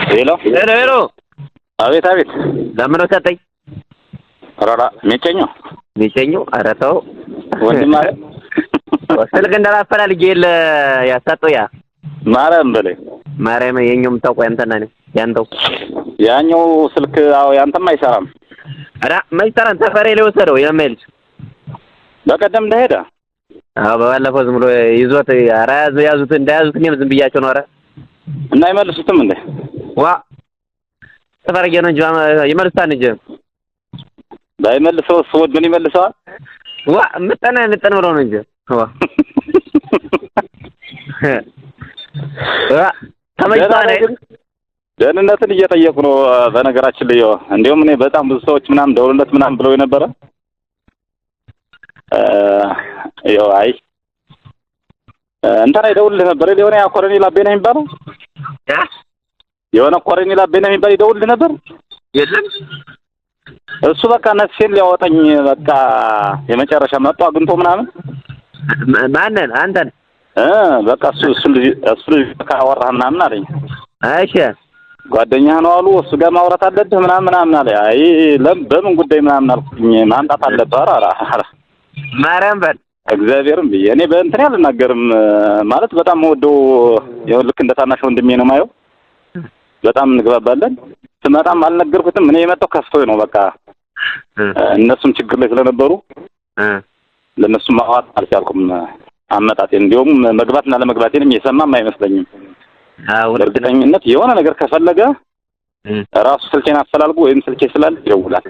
ሄሎ ሄሎ ሄሎ። አቤት አቤት። ለምን ወጣኝ? አራራ ሚጨኘው ኧረ ተው ወንድም ማለት ስልክ እንዳላፈላልጌ ያሳጠው ያ ማርያም በለኝ ማርያም የኛውም ታውቀው ያንተና ነው ያንተው ያኛው ስልክ አዎ ያንተም አይሰራም። አራ ማይሰራን ተፈሬ ለወሰደው የማይልሽ በቀደም እንደሄደ አዎ በባለፈው ዝም ብሎ ይዞት ኧረ ያዙት እንዳያዙት እኔም ዝም ብያቸው ነው። ኧረ እና አይመልሱትም እንዴ? ዋ ተፈረጀ ነው እንጂ ይመልሳል እንጂ ባይመልሰው ሰው ምን ይመልሰዋል? ዋ ምጠና ብሎ ነው እንጂ ዋ ተመይታኔ ደህንነትን እየጠየቁ ነው። በነገራችን ላይ እንደውም እኔ በጣም ብዙ ሰዎች ምናምን ደውልለት ምናምን ብለው የነበረ አይ እንትና ይደውልልህ ነበር የሆነ ያ ኮሎኔል አቤነህ የሚባለው የሆነ ኮሎኔል አቤነህ የሚባል ይደውልልህ ነበር። የለም እሱ በቃ ነፍሴን ሊያወጣኝ በቃ የመጨረሻ መጥቶ አግኝቶ ምናምን ማንን አንተን በቃ እሱ ካወራህ ምናምን አለኝ። እሺ ጓደኛህ ነው አሉ እሱ ጋር ማውራት አለብህ ምናምን አለ። አይ በምን ጉዳይ ምናምን አልኩኝ። ማምጣት አለብህ ኧረ ማርያም በል እግዚአብሔርም ብዬ እኔ በእንትን አልናገርም ማለት በጣም ወደው ልክ እንደ ታናሽ ወንድሜ ነው የማየው። በጣም እንግባባለን። ስመጣም አልነገርኩትም። እኔ የመጣው ከፍቶኝ ነው በቃ እነሱም ችግር ላይ ስለነበሩ ለነሱ ማዋጥ አልቻልኩም አመጣጤ። እንዲያውም መግባትና ለመግባቴንም የሰማም አይመስለኝም። እርግጠኝነት የሆነ ነገር ከፈለገ ራሱ ስልኬን አፈላልጎ ወይም ስልኬ ስላለ ይደውላል።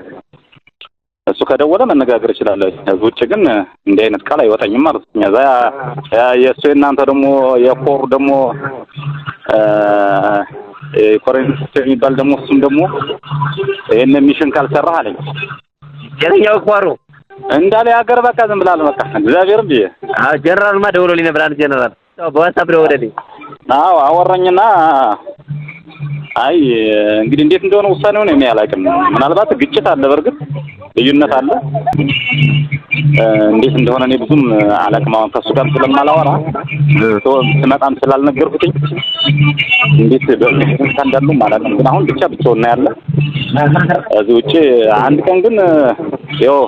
እሱ ከደወለ መነጋገር ይችላል። ከዚህ ውጭ ግን እንዲህ አይነት ቃል አይወጣኝም ማለት ነው። ያ የእሱ እናንተ ደግሞ የኮር ደግሞ ኮሬንስ የሚባል ደግሞ እሱም ደግሞ ይሄን ሚሽን ካልሰራህ አለኝ። የለኛው ኮሩ እንዳለ ያገር በቃ ዝም ብላል በቃ እግዚአብሔርም ብዬ ጀነራልማ ደውሎልኝ ነበር። አንድ ጀነራል በዋትስአፕ ደወለልኝ። አዎ አወራኝና አይ እንግዲህ እንዴት እንደሆነ ውሳኔውን እኔ አላውቅም። ምናልባት ግጭት አለ፣ በርግጥ ልዩነት አለ። እንዴት እንደሆነ እኔ ብዙም አላውቅም። አሁን ከሱ ጋር ስለማላወራ ስመጣም ስላልነገርኩትኝ እንዴት በእንትን እንዳሉ ማለት ነው። ግን አሁን ብቻውን ነው ያለ። እዚህ ውጪ አንድ ቀን ግን ያው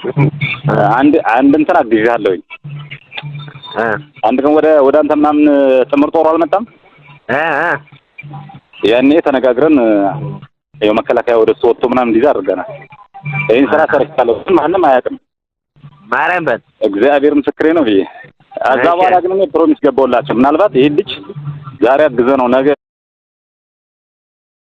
አንድ እንትን አግዣለሁኝ። አንድ ቀን ወደ አንተ ምናምን ጥምር ጦሩ አልመጣም። ያኔ ተነጋግረን ያው መከላከያ ወደ እሱ ወጥቶ ምናምን እንዲዛ አድርገናል። ይሄን ስራ ሰርቻለሁ። ማንም አያውቅም። ማርያም በል እግዚአብሔር ምስክሬ ነው ብዬ እዛ በኋላ ግን ፕሮሚስ ገባሁላቸው። ምናልባት ይሄ ልጅ ዛሬ አግዘ ነው ነገ